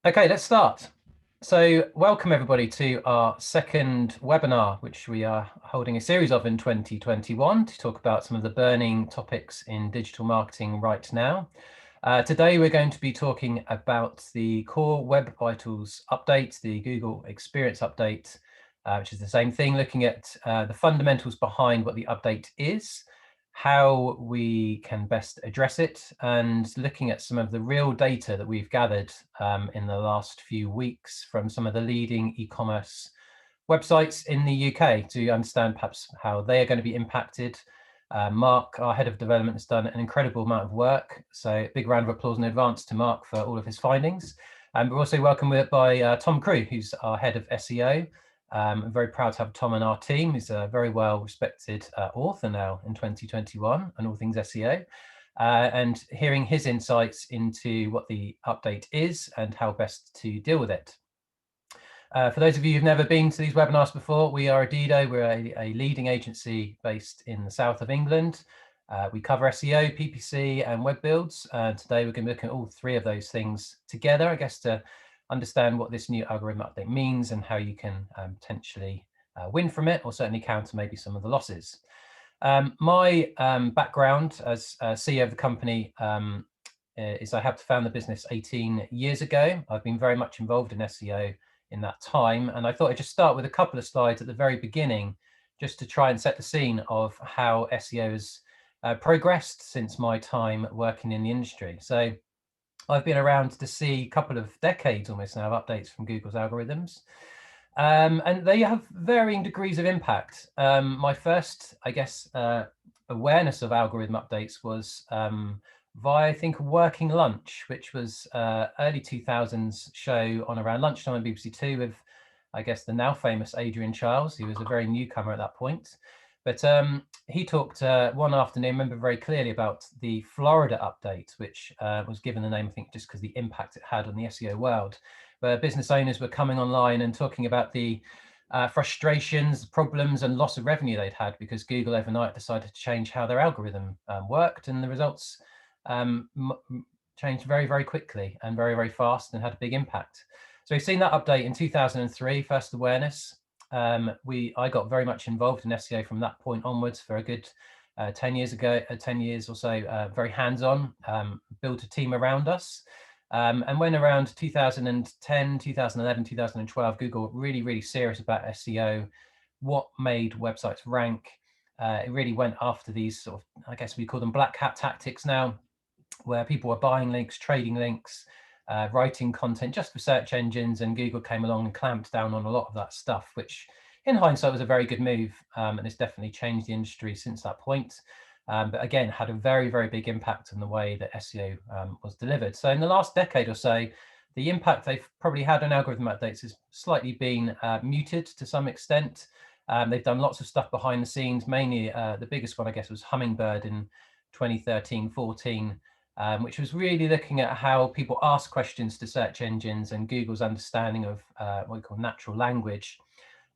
Okay, let's start. So welcome everybody to our second webinar, which we are holding a series of in 2021 to talk about some of the burning topics in digital marketing right now. Today, we're going to be talking about the Core Web Vitals update, the Google Experience update, which is the same thing, looking at the fundamentals behind what the update is, how we can best address it, and looking at some of the real data that we've gathered in the last few weeks from some of the leading e-commerce websites in the UK to understand perhaps how they are going to be impacted. Mark, our head of development, has done an incredible amount of work. So big round of applause in advance to Mark for all of his findings. And we're also welcomed by Tom Crewe, who's our head of SEO. I'm very proud to have Tom on our team. He's a very well-respected author now in 2021 on all things SEO. And hearing his insights into what the update is and how best to deal with it. For those of you who've never been to these webinars before, we are Adido. We're a leading agency based in the south of England. We cover SEO, PPC, and web builds. And today we're going to be looking at all three of those things together, I guess, to understand what this new algorithm update means and how you can potentially win from it, or certainly counter maybe some of the losses. My background as CEO of the company is I helped found the business 18 years ago. I've been very much involved in SEO in that time. And I thought I'd just start with a couple of slides at the very beginning, just to try and set the scene of how SEO has progressed since my time working in the industry. So I've been around to see a couple of decades almost now of updates from Google's algorithms. And they have varying degrees of impact. My first, I guess, awareness of algorithm updates was via, I think, Working Lunch, which was early 2000s show on around lunchtime on BBC Two with, I guess, the now famous Adrian Chiles. He was a very newcomer at that point. But he talked one afternoon, I remember very clearly, about the Florida update, which was given the name, I think, just because the impact it had on the SEO world, where business owners were coming online and talking about the frustrations, problems, and loss of revenue they'd had because Google overnight decided to change how their algorithm worked, and the results changed very, very quickly and very, very fast and had a big impact. So we've seen that update in 2003, first awareness. I got very much involved in SEO from that point onwards for a good 10 years ago, 10 years or so, very hands-on, built a team around us. And when around 2010, 2011, 2012, Google really, really serious about SEO, what made websites rank, it really went after these sort of, I guess we call them black hat tactics now, where people were buying links, trading links, writing content just for search engines, and Google came along and clamped down on a lot of that stuff, which in hindsight was a very good move, and it's definitely changed the industry since that point. But again, had a very, very big impact on the way that SEO was delivered. So in the last decade or so, the impact they've probably had on algorithm updates has slightly been muted to some extent. They've done lots of stuff behind the scenes, mainly the biggest one, I guess, was Hummingbird in 2013-14, which was really looking at how people ask questions to search engines and Google's understanding of what we call natural language,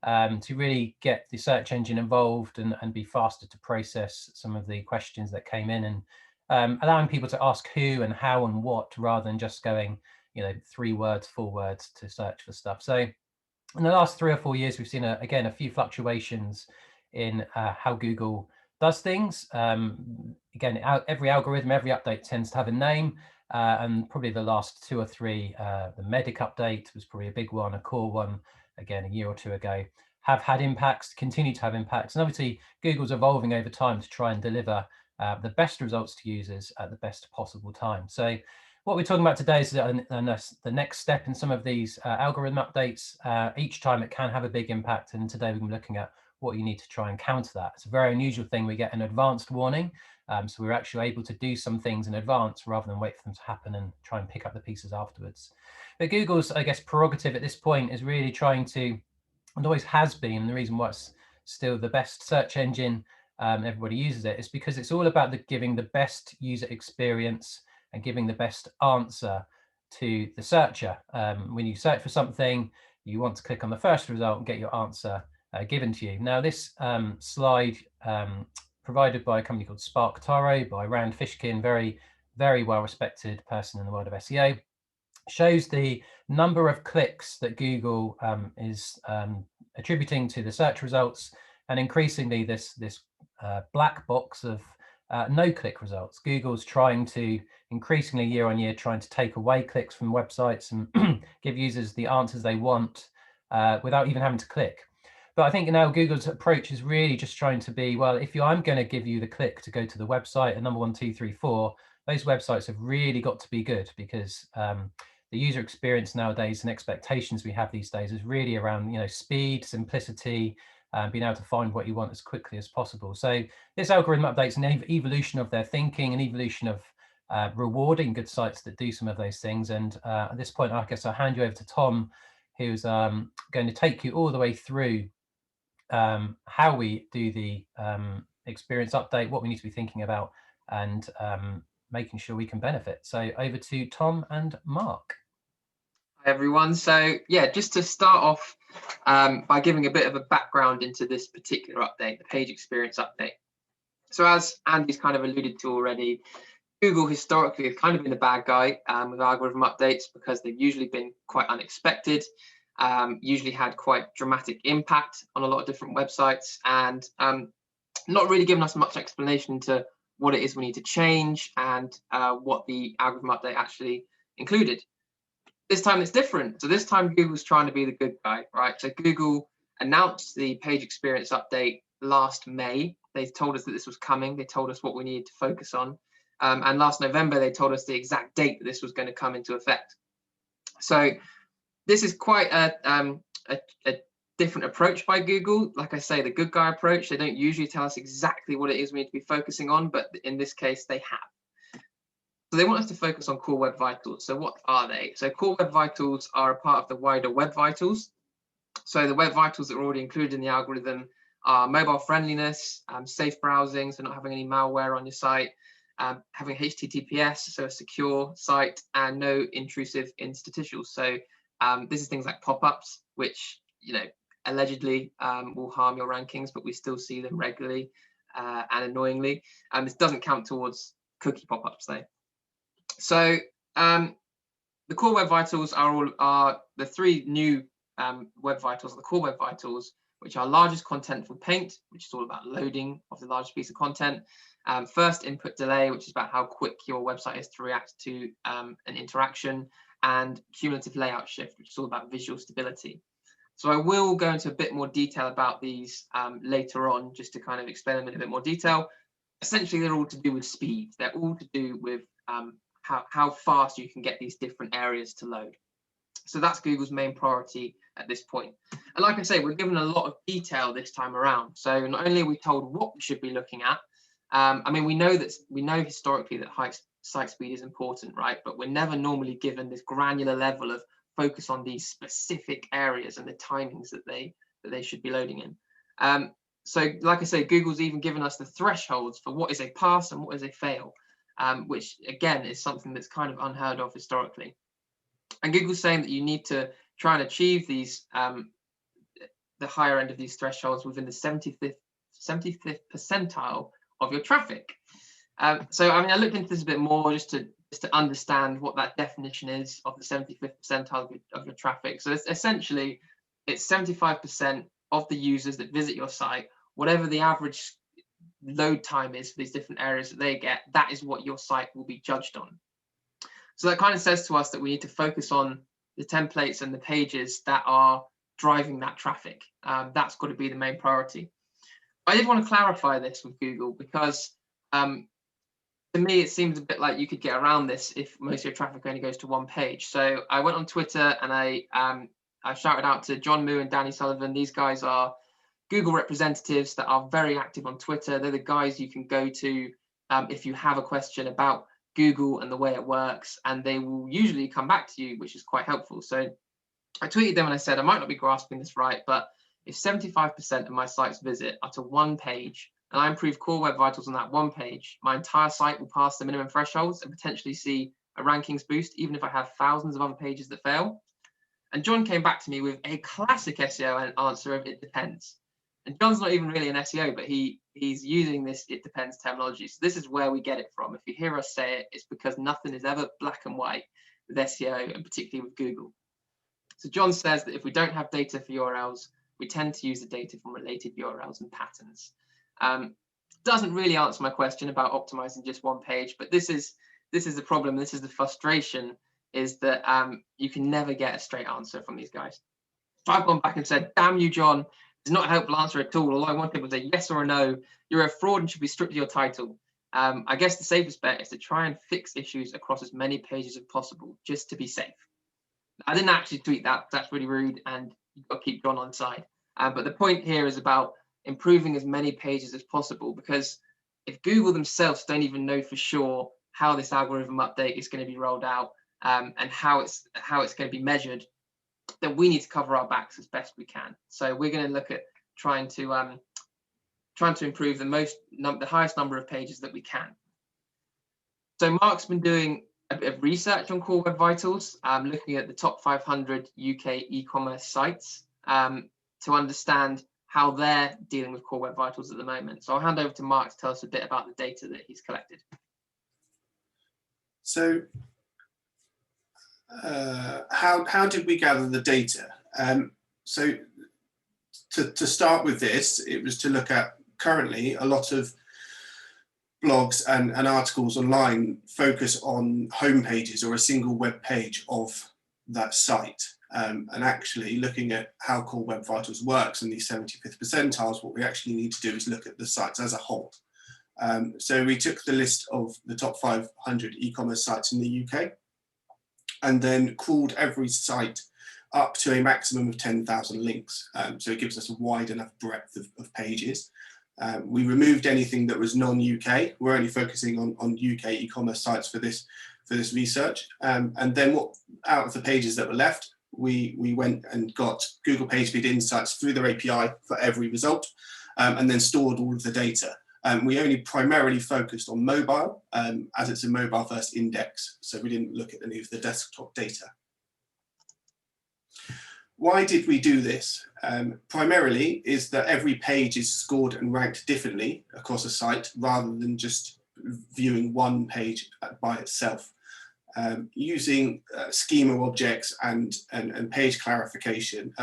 to really get the search engine involved and be faster to process some of the questions that came in, and allowing people to ask who and how and what, rather than just going, 3 words, 4 words to search for stuff. So in the last 3 or 4 years, we've seen, again, a few fluctuations in how Google does things. Again, every algorithm, every update tends to have a name, and probably the last 2 or 3, the Medic update was probably a big one, a core one, again, a year or 2 ago, have had impacts, continue to have impacts. And obviously, Google's evolving over time to try and deliver the best results to users at the best possible time. So what we're talking about today is the next step in some of these algorithm updates. Each time it can have a big impact, and today we're looking at what you need to try and counter that. It's a very unusual thing. We get an advanced warning, so we're actually able to do some things in advance rather than wait for them to happen and try and pick up the pieces afterwards. But Google's, I guess, prerogative at this point is really trying to, and always has been, the reason why it's still the best search engine, everybody uses it, is because it's all about giving the best user experience and giving the best answer to the searcher. When you search for something, you want to click on the first result and get your answer given to you. Now, this slide provided by a company called Spark Taro by Rand Fishkin, very, very well-respected person in the world of SEO. shows the number of clicks that Google is attributing to the search results, and increasingly this black box of no-click results. Google's trying to increasingly year on year trying to take away clicks from websites and give users the answers they want without even having to click. But I think now Google's approach is really just trying to be, well, if I'm going to give you the click to go to the website and number 1, 2, 3, 4, those websites have really got to be good, because the user experience nowadays and expectations we have these days is really around, speed, simplicity, being able to find what you want as quickly as possible. So this algorithm updates an evolution of their thinking, an evolution of rewarding good sites that do some of those things. And at this point, I guess I'll hand you over to Tom, who's going to take you all the way through how we do the experience update, what we need to be thinking about, and making sure we can benefit. So over to Tom and Mark. Hi everyone. So yeah, just to start off by giving a bit of a background into this particular update, the page experience update. So as Andy's kind of alluded to already, Google historically has kind of been the bad guy with algorithm updates, because they've usually been quite unexpected, usually had quite dramatic impact on a lot of different websites, and not really given us much explanation into what it is we need to change and what the algorithm update actually included. This time it's different. So this time Google's trying to be the good guy, right? So Google announced the page experience update last May. They told us that this was coming. They told us what we needed to focus on. And last November, they told us the exact date that this was going to come into effect. So this is quite a different approach by Google. Like I say, the good guy approach, they don't usually tell us exactly what it is we need to be focusing on, but in this case, they have. So they want us to focus on core web vitals. So what are they? So core web vitals are a part of the wider web vitals. So the web vitals that are already included in the algorithm are mobile friendliness, safe browsing, so not having any malware on your site, having HTTPS, so a secure site, and no intrusive interstitials. So this is things like pop-ups, which allegedly will harm your rankings, but we still see them regularly and annoyingly. This doesn't count towards cookie pop-ups though. So the core web vitals are the three new web vitals, the core web vitals, which are largest contentful paint, which is all about loading of the largest piece of content, first input delay, which is about how quick your website is to react to an interaction, and cumulative layout shift, which is all about visual stability. So I will go into a bit more detail about these later on, just to kind of explain them in a bit more detail. Essentially, they're all to do with speed. They're all to do with how fast you can get these different areas to load. So that's Google's main priority at this point. And like I say, we're given a lot of detail this time around. So not only are we told what we should be looking at, I mean, we know historically that high site speed is important, right? But we're never normally given this granular level of focus on these specific areas and the timings that they should be loading in. So like I say, Google's even given us the thresholds for what is a pass and what is a fail, which again is something that's kind of unheard of historically. And Google's saying that you need to try and achieve these, the higher end of these thresholds within the 75th percentile of your traffic. So I mean, I looked into this a bit more just to understand what that definition is of the 75th percentile of your traffic. So it's essentially, it's 75% of the users that visit your site, whatever the average load time is for these different areas that they get, that is what your site will be judged on. So that kind of says to us that we need to focus on the templates and the pages that are driving that traffic. That's got to be the main priority. I did want to clarify this with Google, because to me, it seems a bit like you could get around this if most of your traffic only goes to one page. So I went on Twitter and I shouted out to John Moo and Danny Sullivan. These guys are Google representatives that are very active on Twitter. They're the guys you can go to if you have a question about Google and the way it works, and they will usually come back to you, which is quite helpful. So I tweeted them and I said, I might not be grasping this right, but if 75% of my sites visit are to one page, and I improve core web vitals on that one page, my entire site will pass the minimum thresholds and potentially see a rankings boost, even if I have thousands of other pages that fail. And John came back to me with a classic SEO answer of it depends. And John's not even really an SEO, but he's using this "it depends" terminology. So this is where we get it from. If you hear us say it, it's because nothing is ever black and white with SEO, and particularly with Google. So John says that if we don't have data for URLs, we tend to use the data from related URLs and patterns. Doesn't really answer my question about optimizing just one page, but this is the problem. This is the frustration, is that you can never get a straight answer from these guys. So I've gone back and said, damn you, John, it's not a helpful answer at all. All I want people to say yes or a no. You're a fraud and should be stripped of your title. I guess the safest bet is to try and fix issues across as many pages as possible, just to be safe. I didn't actually tweet that. That's really rude, and you've got to keep John on side. But the point here is about improving as many pages as possible, because if Google themselves don't even know for sure how this algorithm update is going to be rolled out and how it's going to be measured, then we need to cover our backs as best we can. So we're going to look at trying to improve the highest number of pages that we can. So Mark's been doing a bit of research on Core Web Vitals, looking at the top 500 UK e-commerce sites to understand how they're dealing with Core Web Vitals at the moment. So I'll hand over to Mark to tell us a bit about the data that he's collected. So how did we gather the data? So to start with this, it was to look at currently a lot of blogs and articles online focus on home pages or a single web page of that site. And actually looking at how Core Web Vitals works and these 75th percentiles, what we actually need to do is look at the sites as a whole. So we took the list of the top 500 e-commerce sites in the UK and then crawled every site up to a maximum of 10,000 links. So it gives us a wide enough breadth of pages. We removed anything that was non-UK. We're only focusing on UK e-commerce sites for this research. And then out of the pages that were left, we went and got Google PageSpeed Insights through their API for every result, and then stored all of the data. We only primarily focused on mobile, as it's a mobile first index, so we didn't look at any of the desktop data. Why did we do this? Primarily is that every page is scored and ranked differently across a site, rather than just viewing one page by itself. Using schema objects and page classification,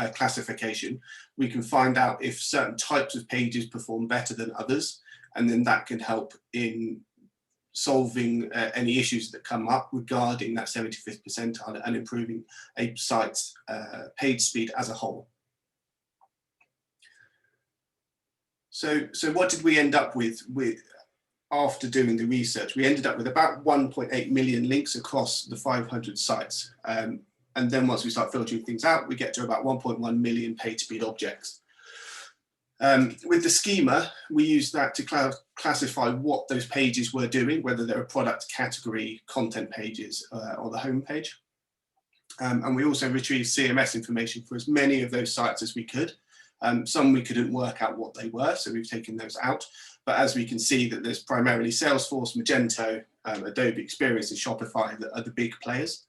we can find out if certain types of pages perform better than others, and then that can help in solving any issues that come up regarding that 75th percentile and improving a site's page speed as a whole. So what did we end up with after doing the research? We ended up with about 1.8 million links across the 500 sites. And then once we start filtering things out, we get to about 1.1 million page speed objects. With the schema, we use that to classify what those pages were doing, whether they're product category, content pages, or the home page. And we also retrieved CMS information for as many of those sites as we could. Some we couldn't work out what they were, so we've taken those out. But as we can see, that there's primarily Salesforce, Magento, Adobe Experience, and Shopify that are the big players.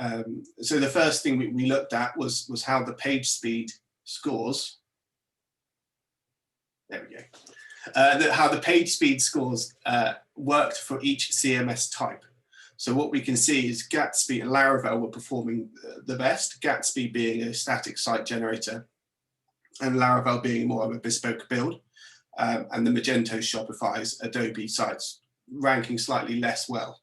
So the first thing we looked at was how the page speed scores. There we go. How the page speed scores worked for each CMS type. So what we can see is Gatsby and Laravel were performing the best, Gatsby being a static site generator and Laravel being more of a bespoke build, and the Magento, Shopify's, Adobe sites ranking slightly less well.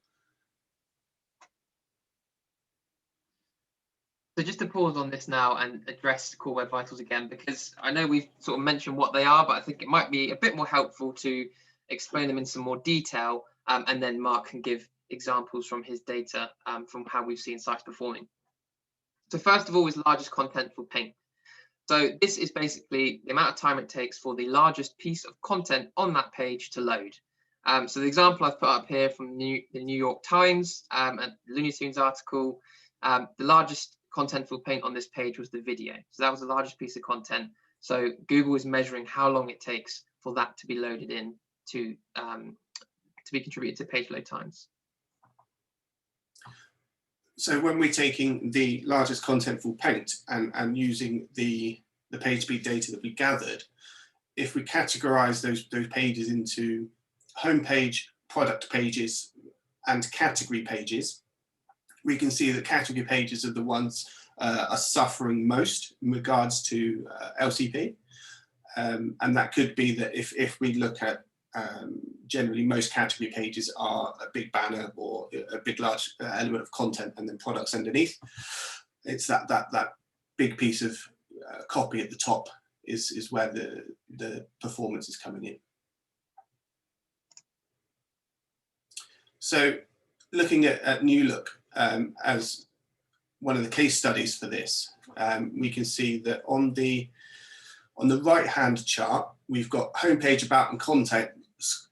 So just to pause on this now and address Core Web Vitals again, because I know we've sort of mentioned what they are, but I think it might be a bit more helpful to explain them in some more detail, and then Mark can give examples from his data from how we've seen sites performing. So first of all is largest contentful paint. So this is basically the amount of time it takes for the largest piece of content on that page to load. So the example I've put up here from the New York Times and Looney Tunes article, the largest contentful paint on this page was the video. So that was the largest piece of content. So Google is measuring how long it takes for that to be loaded in to be contributed to page load times. So when we're taking the largest contentful paint and using the page speed data that we gathered, if we categorize those pages into homepage, product pages, and category pages, we can see that category pages are the ones are suffering most in regards to LCP. And that could be that if we look at generally most category pages are a big banner or a big large element of content and then products underneath. It's that big piece of copy at the top is where the performance is coming in. So looking at New Look as one of the case studies for this, we can see that on the right hand chart, we've got homepage, about, and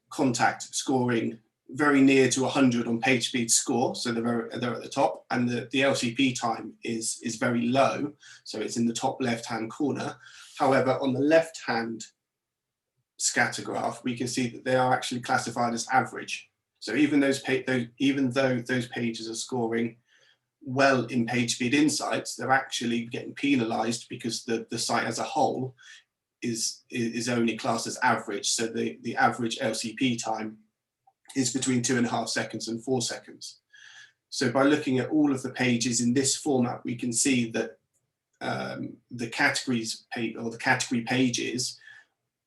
contact scoring very near to 100 on page speed score, so they're at the top, and the LCP time is very low, so it's in the top left hand corner. However, on the left hand scatter graph, we can see that they are actually classified as average. So even though those pages are scoring well in page speed insights, they're actually getting penalized because the site as a whole is only classed as average. So the average LCP time is between 2.5 seconds and 4 seconds. So by looking at all of the pages in this format, we can see that the categories or the category pages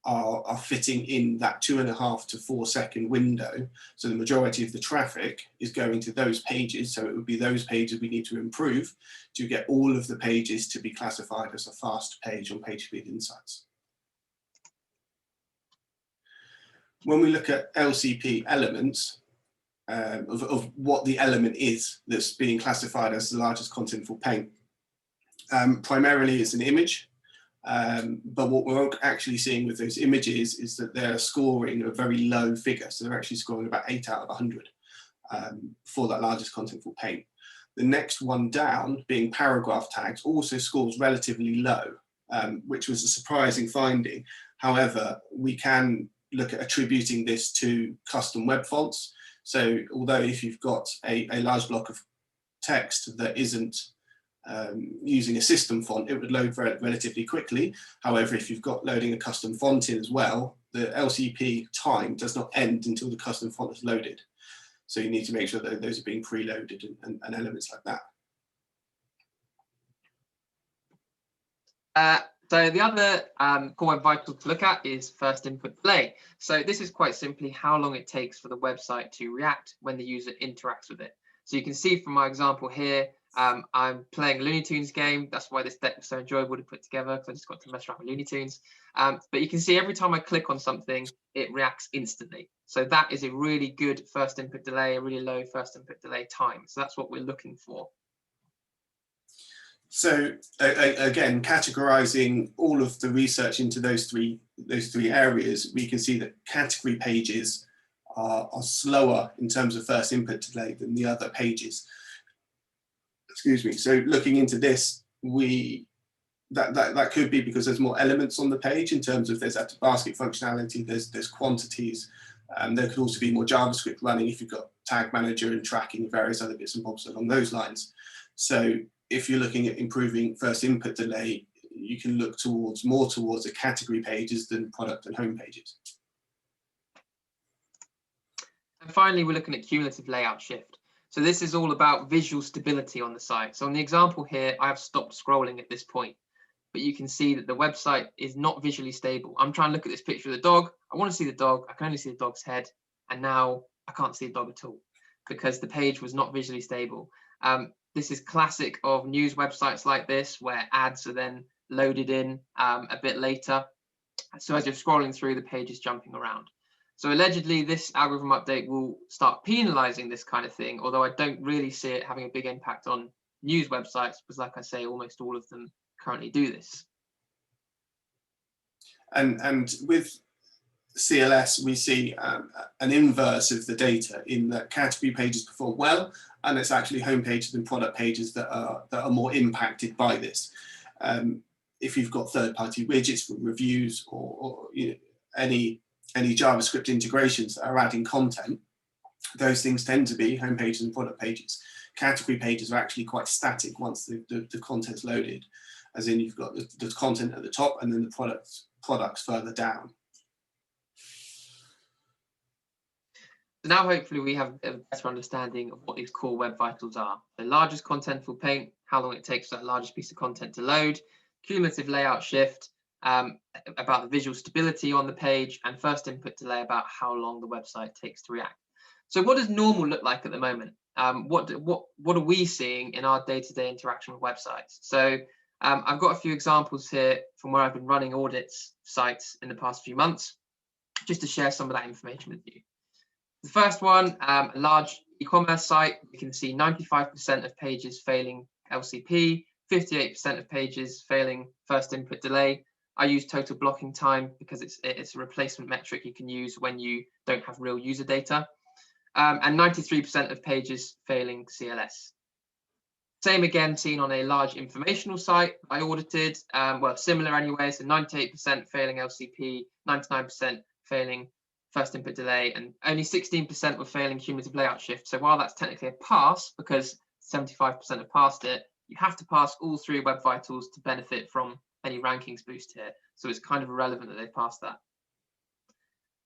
are fitting in that 2.5 to 4 second window. So the majority of the traffic is going to those pages. So it would be those pages we need to improve to get all of the pages to be classified as a fast page on page speed insights. When we look at LCP elements of what the element is that's being classified as the largest contentful paint, primarily it's an image. But what we're actually seeing with those images is that they're scoring a very low figure. So they're actually scoring about 8 out of 100 for that largest contentful paint. The next one down, being paragraph tags, also scores relatively low, which was a surprising finding. However, we can look at attributing this to custom web fonts. So although if you've got a large block of text that isn't using a system font, it would load relatively quickly. However, if you've got loading a custom font in as well, the LCP time does not end until the custom font is loaded. So you need to make sure that those are being preloaded and elements like that. So the other core web vital to look at is first input delay. So this is quite simply how long it takes for the website to react when the user interacts with it. So you can see from my example here, I'm playing a Looney Tunes game. That's why this deck was so enjoyable to put together, because I just got to mess around with Looney Tunes. But you can see every time I click on something, it reacts instantly. So that is a really good first input delay, a really low first input delay time. So that's what we're looking for. So again, categorizing all of the research into those three areas, we can see that category pages are slower in terms of first input delay than the other pages. Excuse me. So looking into this, that could be because there's more elements on the page in terms of there's that basket functionality, there's quantities. There could also be more JavaScript running if you've got tag manager and tracking and various other bits and bobs along those lines. So if you're looking at improving first input delay, you can look more towards the category pages than product and home pages. And finally, we're looking at cumulative layout shift. So this is all about visual stability on the site. So on the example here, I have stopped scrolling at this point, but you can see that the website is not visually stable. I'm trying to look at this picture of the dog. I want to see the dog. I can only see the dog's head. And now I can't see the dog at all because the page was not visually stable. This is classic of news websites like this, where ads are then loaded in a bit later. So as you're scrolling through, the page is jumping around. So allegedly, this algorithm update will start penalizing this kind of thing, although I don't really see it having a big impact on news websites, because like I say, almost all of them currently do this. And with CLS, we see an inverse of the data in that category pages perform well, and it's actually home pages and product pages that are more impacted by this. If you've got third-party widgets for reviews or any JavaScript integrations that are adding content, those things tend to be home pages and product pages. Category pages are actually quite static once the content's loaded, as in you've got the content at the top and then the products further down. So now hopefully we have a better understanding of what these core web vitals are. The largest contentful paint, how long it takes for that largest piece of content to load, cumulative layout shift, about the visual stability on the page, and first input delay, about how long the website takes to react. So what does normal look like at the moment? What are we seeing in our day-to-day interaction with websites? So I've got a few examples here from where I've been running audits sites in the past few months, just to share some of that information with you. The first one, a large e-commerce site, you can see 95% of pages failing LCP, 58% of pages failing first input delay. I use total blocking time because it's a replacement metric you can use when you don't have real user data. And 93% of pages failing CLS. Same again seen on a large informational site I audited, well, similar anyway, so 98% failing LCP, 99% failing first input delay, and only 16% were failing cumulative layout shift. So while that's technically a pass, because 75% have passed it, you have to pass all 3 web vitals to benefit from any rankings boost here. So it's kind of irrelevant that they passed that.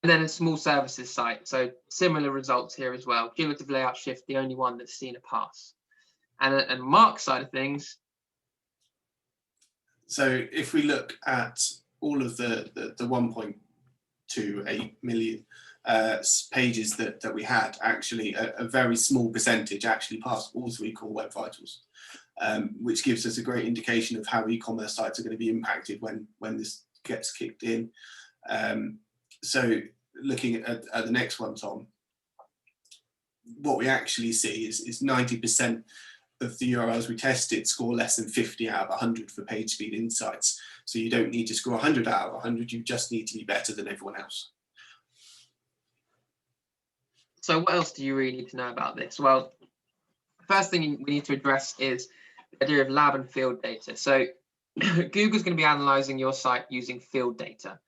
And then a small services site. So similar results here as well. Cumulative layout shift, the only one that's seen a pass. And Mark's side of things. So if we look at all of the 1.28 million pages that we had, actually a very small percentage actually passed all 3 core web vitals, which gives us a great indication of how e-commerce sites are going to be impacted when this gets kicked in. So looking at the next one, Tom, what we actually see is 90% of the URLs we tested score less than 50 out of 100 for page speed insights. So you don't need to score 100 out of 100, you just need to be better than everyone else. So what else do you really need to know about this? Well, first thing we need to address is the idea of lab and field data. So Google's going to be analyzing your site using field data.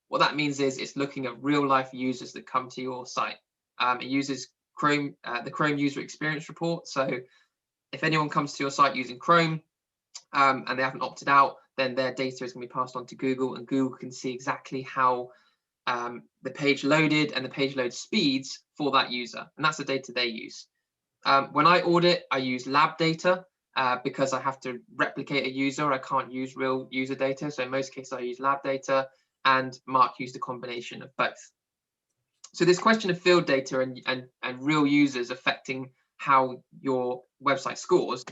What that means is it's looking at real life users that come to your site. It uses Chrome, the Chrome user experience report. So if anyone comes to your site using Chrome and they haven't opted out, then their data is going to be passed on to Google, and Google can see exactly how the page loaded and the page load speeds for that user. And that's the data they use. When I audit, I use lab data because I have to replicate a user. I can't use real user data. So in most cases, I use lab data, and Mark used a combination of both. So this question of field data and real users affecting how your website scores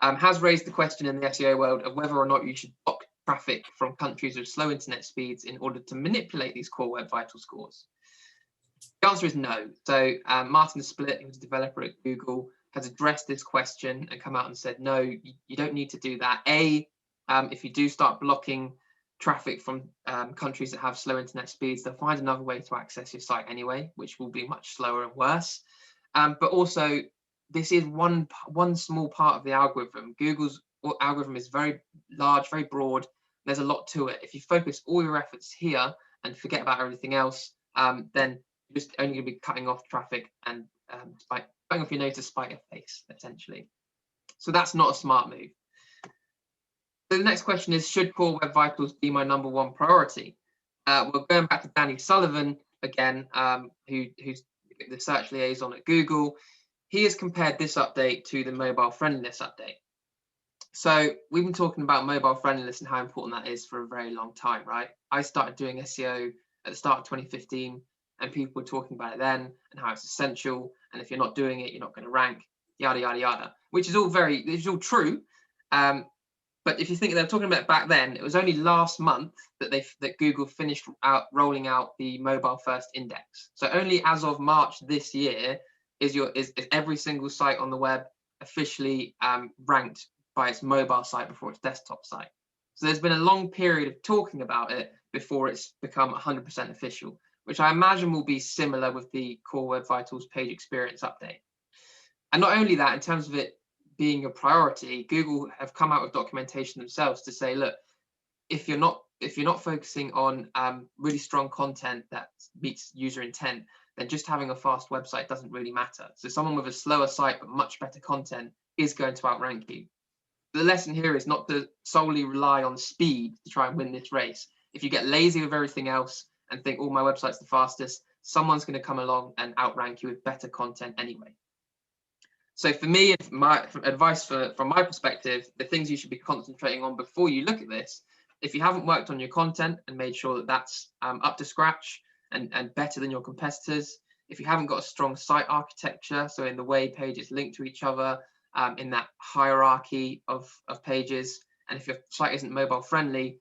has raised the question in the SEO world of whether or not you should block traffic from countries with slow internet speeds in order to manipulate these core web vital scores. The answer is no. So Martin Splitt, who's a developer at Google, has addressed this question and come out and said, no, you don't need to do that. If you do start blocking traffic from countries that have slow internet speeds, they'll find another way to access your site anyway, which will be much slower and worse. But also, this is one small part of the algorithm. Google's algorithm is very large, very broad. There's a lot to it. If you focus all your efforts here and forget about everything else, then you're just only going to be cutting off traffic and cutting off your nose to spite your face, essentially. So that's not a smart move. So the next question is, should core web vitals be my #1 priority? We're going back to Danny Sullivan again, who's the search liaison at Google. He has compared this update to the mobile friendliness update. So we've been talking about mobile friendliness and how important that is for a very long time, right? I started doing SEO at the start of 2015, and people were talking about it then and how it's essential. And if you're not doing it, you're not going to rank, yada, yada, yada, which is all true. But if you think they're talking about it back then, it was only last month that Google finished rolling out the mobile first index. So only as of March this year is every single site on the web officially ranked by its mobile site before its desktop site. So there's been a long period of talking about it before it's become 100% official, which I imagine will be similar with the Core Web Vitals page experience update. And not only that, in terms of it being a priority, Google have come out with documentation themselves to say, look, if you're not focusing on really strong content that meets user intent, then just having a fast website doesn't really matter. So someone with a slower site but much better content is going to outrank you. The lesson here is not to solely rely on speed to try and win this race. If you get lazy with everything else and think, oh, my website's the fastest, someone's going to come along and outrank you with better content anyway. So for me, my advice from my perspective, the things you should be concentrating on before you look at this, if you haven't worked on your content and made sure that that's up to scratch and better than your competitors, if you haven't got a strong site architecture, so in the way pages link to each other, in that hierarchy of pages, and if your site isn't mobile friendly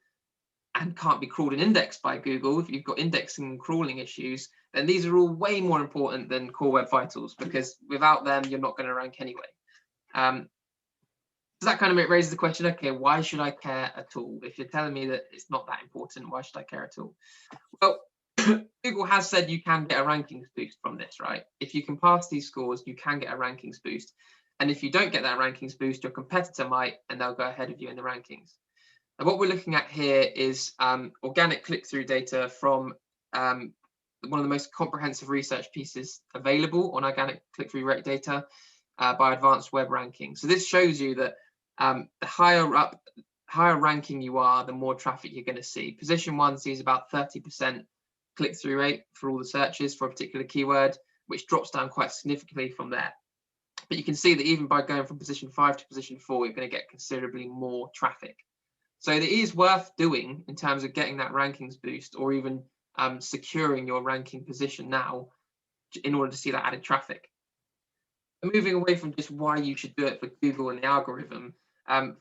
and can't be crawled and indexed by Google, if you've got indexing and crawling issues, then these are all way more important than Core Web Vitals, because without them, you're not going to rank anyway. So that kind of raises the question, okay, why should I care at all? If you're telling me that it's not that important, why should I care at all? Well, Google has said you can get a rankings boost from this, right? If you can pass these scores, you can get a rankings boost. And if you don't get that rankings boost, your competitor might, and they'll go ahead of you in the rankings. And what we're looking at here is organic click-through data from one of the most comprehensive research pieces available on organic click-through rate data by Advanced Web Ranking. So this shows you that the higher ranking you are, the more traffic you're going to see. Position 1 sees about 30% click-through rate for all the searches for a particular keyword, which drops down quite significantly from there. But you can see that even by going from position 5 to position 4, you're going to get considerably more traffic. So it is worth doing in terms of getting that rankings boost, or even securing your ranking position now in order to see that added traffic. And moving away from just why you should do it for Google and the algorithm,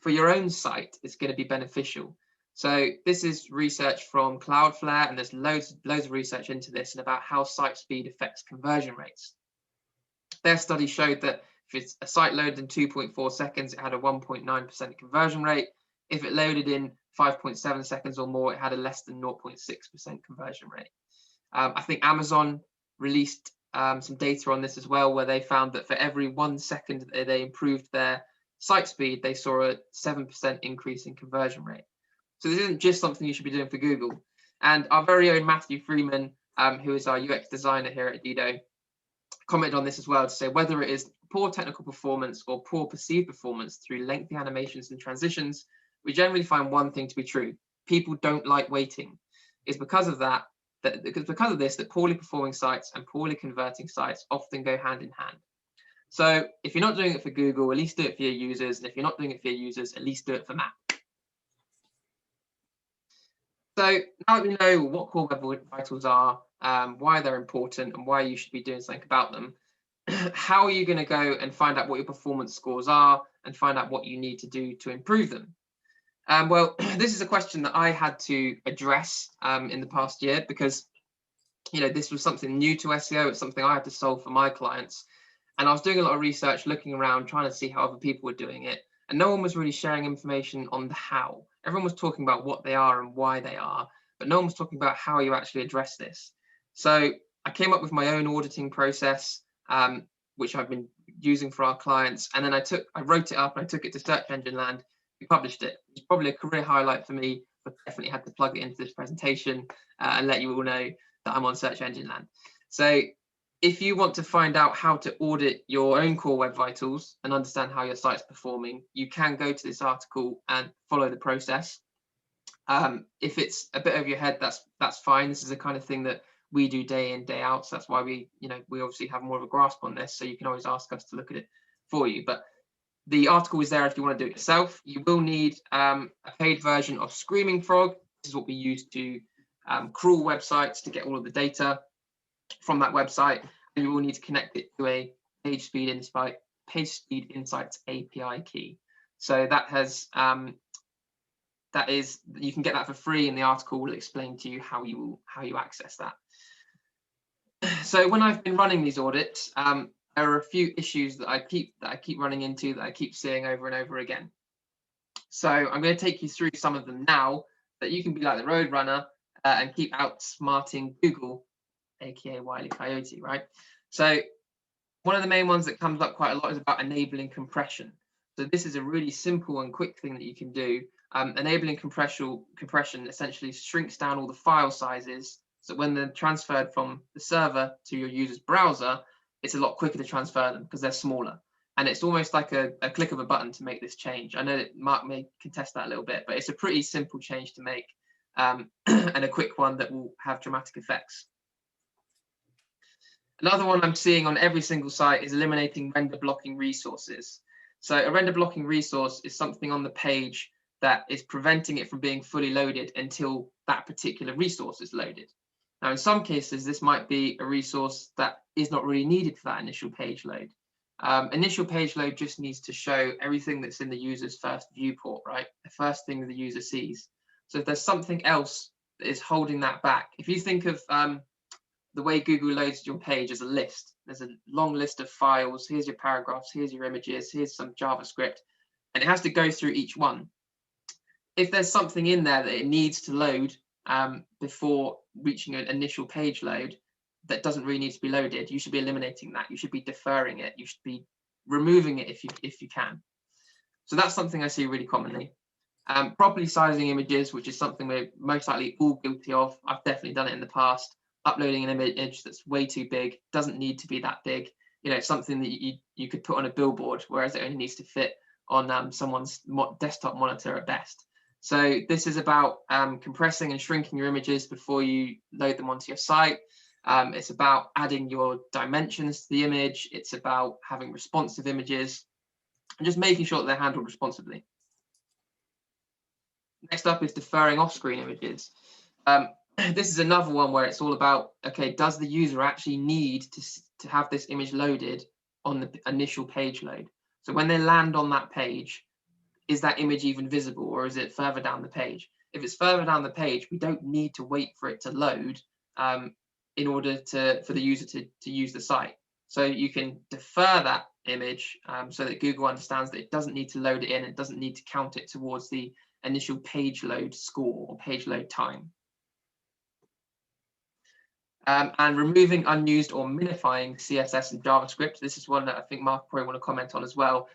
for your own site, it's going to be beneficial. So this is research from Cloudflare, and there's loads of research into this and about how site speed affects conversion rates. Their study showed that if it's a site loaded in 2.4 seconds, it had a 1.9% conversion rate. If it loaded in 5.7 seconds or more, it had a less than 0.6% conversion rate. I think Amazon released some data on this as well, where they found that for every 1 second that they improved their site speed, they saw a 7% increase in conversion rate. So this isn't just something you should be doing for Google. And our very own Matthew Freeman, who is our UX designer here at Adido, commented on this as well to say whether it is poor technical performance or poor perceived performance through lengthy animations and transitions, we generally find one thing to be true: people don't like waiting. It's because of this that poorly performing sites and poorly converting sites often go hand in hand. So if you're not doing it for Google, at least do it for your users, and if you're not doing it for your users, at least do it for Matt. So now that we know what Core Web Vitals are, why they're important, and why you should be doing something about them, how are you going to go and find out what your performance scores are and find out what you need to do to improve them? Well, this is a question that I had to address in the past year, because this was something new to SEO. It's something I had to solve for my clients, and I was doing a lot of research, looking around, trying to see how other people were doing it, and no one was really sharing information on the how. Everyone was talking about what they are and why they are, but no one was talking about how you actually address this. So I came up with my own auditing process, which I've been using for our clients, and then I wrote it up and I took it to Search Engine Land. We published it. It's probably a career highlight for me, but definitely had to plug it into this presentation and let you all know that I'm on Search Engine Land. So if you want to find out how to audit your own Core Web Vitals and understand how your site's performing, you can go to this article and follow the process. If it's a bit over your head, that's fine. This is the kind of thing that we do day in, day out. So that's why we obviously have more of a grasp on this. So you can always ask us to look at it for you. But the article is there if you want to do it yourself. You will need a paid version of Screaming Frog. This is what we use to crawl websites to get all of the data from that website. And you will need to connect it to a PageSpeed Insights API key. So you can get that for free, and the article will explain to you how you access that. So when I've been running these audits, there are a few issues that I keep running into, that I keep seeing over and over again. So I'm going to take you through some of them now, that you can be like the road runner and keep outsmarting Google, aka Wile E. Coyote, right? So one of the main ones that comes up quite a lot is about enabling compression. So this is a really simple and quick thing that you can do. Enabling compression essentially shrinks down all the file sizes, so when they're transferred from the server to your user's browser, it's a lot quicker to transfer them because they're smaller. And it's almost like a click of a button to make this change. I know that Mark may contest that a little bit, but it's a pretty simple change to make. and a quick one that will have dramatic effects. Another one I'm seeing on every single site is eliminating render blocking resources. So a render blocking resource is something on the page that is preventing it from being fully loaded until that particular resource is loaded. Now, in some cases, this might be a resource that is not really needed for that initial page load. Initial page load just needs to show everything that's in the user's first viewport, right? The first thing the user sees. So if there's something else that is holding that back, if you think of the way Google loads your page as a list, there's a long list of files, here's your paragraphs, here's your images, here's some JavaScript, and it has to go through each one. If there's something in there that it needs to load before reaching an initial page load that doesn't really need to be loaded, you should be eliminating that. You should be deferring it. You should be removing it if you can. So that's something I see really commonly. Properly sizing images, which is something we're most likely all guilty of. I've definitely done it in the past. Uploading an image that's way too big, doesn't need to be that big. You know, something that you could put on a billboard, whereas it only needs to fit on someone's desktop monitor at best. So this is about compressing and shrinking your images before you load them onto your site. It's about adding your dimensions to the image. It's about having responsive images and just making sure that they're handled responsibly. Next up is deferring off-screen images. This is another one where it's all about, okay, does the user actually need to have this image loaded on the initial page load? So when they land on that page, is that image even visible, or is it further down the page? If it's further down the page, we don't need to wait for it to load in order for the user to use the site. So you can defer that image so that Google understands that it doesn't need to load it in, it doesn't need to count it towards the initial page load score or page load time. And removing unused or minifying CSS and JavaScript. This is one that I think Mark probably want to comment on as well.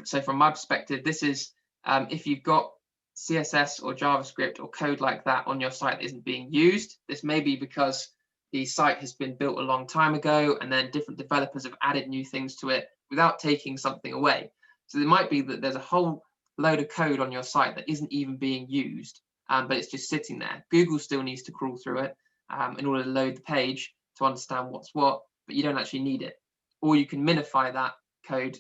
So from my perspective, this is if you've got CSS or JavaScript or code like that on your site that isn't being used, this may be because the site has been built a long time ago and then different developers have added new things to it without taking something away. So it might be that there's a whole load of code on your site that isn't even being used, but it's just sitting there. Google still needs to crawl through it in order to load the page to understand what's what, but you don't actually need it. Or you can minify that code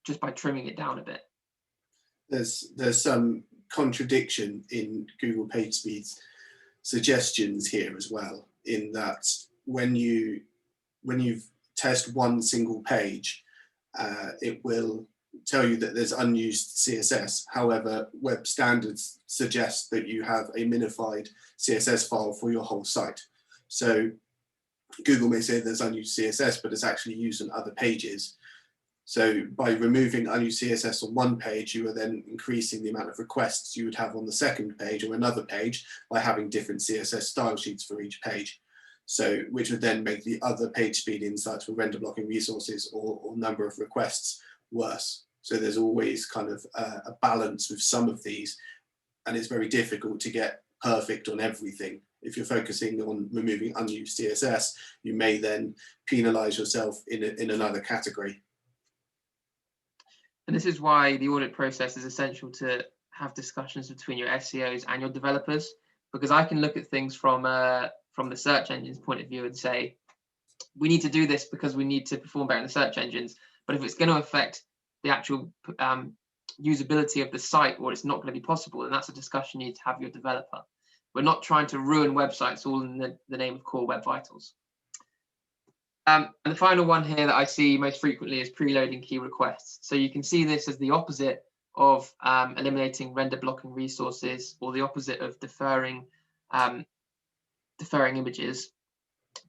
just by trimming it down a bit. There's some contradiction in Google PageSpeed's suggestions here as well, in that when you test one single page, it will tell you that there's unused CSS. However, web standards suggest that you have a minified CSS file for your whole site. So Google may say there's unused CSS, but it's actually used on other pages. So by removing unused CSS on one page, you are then increasing the amount of requests you would have on the second page or another page by having different CSS style sheets for each page. So which would then make the other page speed insights for render blocking resources or number of requests worse. So there's always kind of a balance with some of these, and it's very difficult to get perfect on everything. If you're focusing on removing unused CSS, you may then penalize yourself in another category. And this is why the audit process is essential to have discussions between your SEOs and your developers, because I can look at things from the search engine's point of view and say, we need to do this because we need to perform better in the search engines. But if it's going to affect the actual usability of the site, or it's not going to be possible, then that's a discussion you need to have with your developer. We're not trying to ruin websites all in the name of core web vitals. And the final one here that I see most frequently is preloading key requests. So you can see this as the opposite of eliminating render blocking resources, or the opposite of deferring images.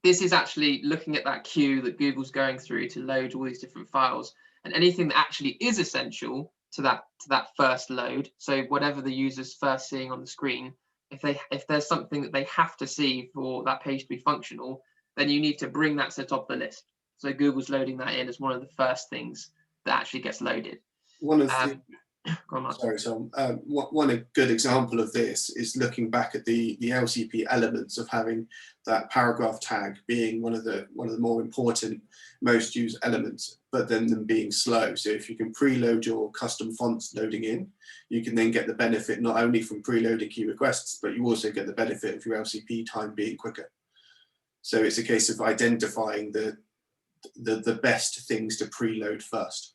This is actually looking at that queue that Google's going through to load all these different files, and anything that actually is essential to that first load. So whatever the user's first seeing on the screen, if there's something that they have to see for that page to be functional, then you need to bring that to the top of the list. So Google's loading that in as one of the first things that actually gets loaded. One of Go on, Mark. Sorry, Tom. One good example of this is looking back at the LCP elements of having that paragraph tag being one of the more important, most used elements, but then them being slow. So if you can preload your custom fonts loading in, you can then get the benefit not only from preloading key requests, but you also get the benefit of your LCP time being quicker. So it's a case of identifying the best things to preload first.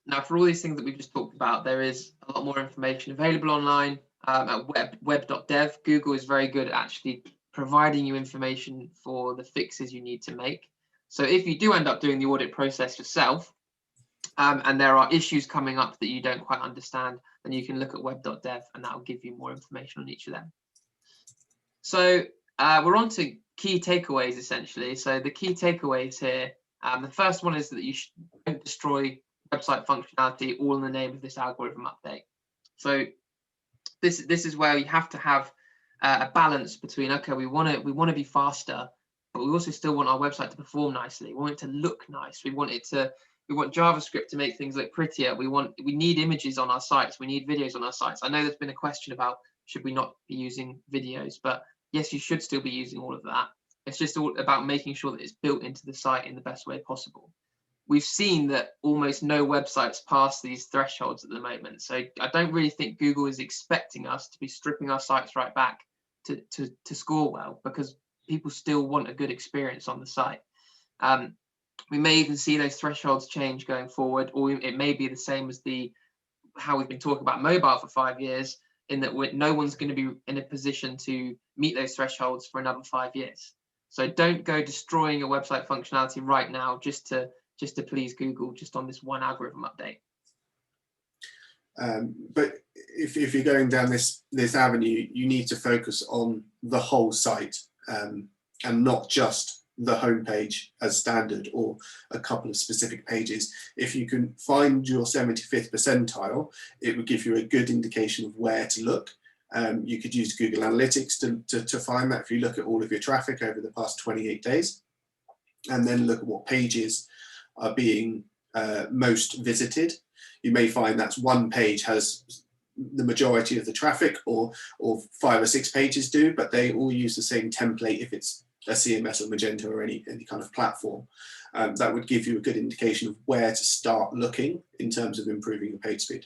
Now, for all these things that we've just talked about, there is a lot more information available online at web.dev. Google is very good at actually providing you information for the fixes you need to make. So if you do end up doing the audit process yourself, and there are issues coming up that you don't quite understand, then you can look at web.dev, and that will give you more information on each of them. So we're on to key takeaways, essentially. So the key takeaways here, the first one is that you don't destroy website functionality all in the name of this algorithm update. So this is where you have to have a balance between, okay, we want to be faster, but we also still want our website to perform nicely. We want it to look nice. We want JavaScript to make things look prettier. We need images on our sites. We need videos on our sites. I know there's been a question about should we not be using videos, but yes, you should still be using all of that. It's just all about making sure that it's built into the site in the best way possible. We've seen that almost no websites pass these thresholds at the moment. So I don't really think Google is expecting us to be stripping our sites right back to score well, because people still want a good experience on the site. We may even see those thresholds change going forward, or it may be the same as how we've been talking about mobile for 5 years, in that no one's going to be in a position to meet those thresholds for another 5 years. So don't go destroying your website functionality right now just to please Google, just on this one algorithm update. But if you're going down this avenue, you need to focus on the whole site, and not just the homepage as standard or a couple of specific pages. If you can find your 75th percentile, it would give you a good indication of where to look. You could use Google Analytics to find that if you look at all of your traffic over the past 28 days, and then look at what pages are being most visited. You may find that one page has the majority of the traffic, or 5 or 6 pages do, but they all use the same template if it's a CMS or Magento or any kind of platform. That would give you a good indication of where to start looking in terms of improving your page speed.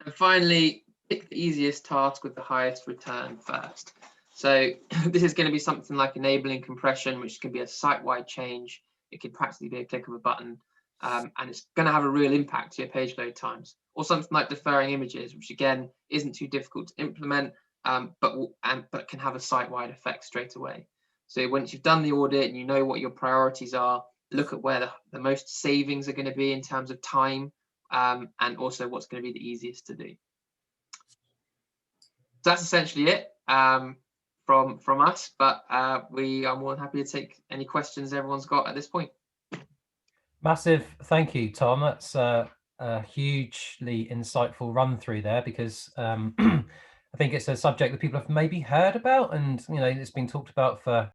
And finally, pick the easiest task with the highest return first. So this is going to be something like enabling compression, which can be a site-wide change. It could practically be a click of a button, and it's going to have a real impact to your page load times. Or something like deferring images, which again isn't too difficult to implement, but can have a site-wide effect straight away. So once you've done the audit and you know what your priorities are, look at where the most savings are going to be in terms of time, and also what's going to be the easiest to do. So that's essentially it from us, but we are more than happy to take any questions everyone's got at this point. Massive thank you, Tom. That's a hugely insightful run through there, because I think it's a subject that people have maybe heard about, and it's been talked about for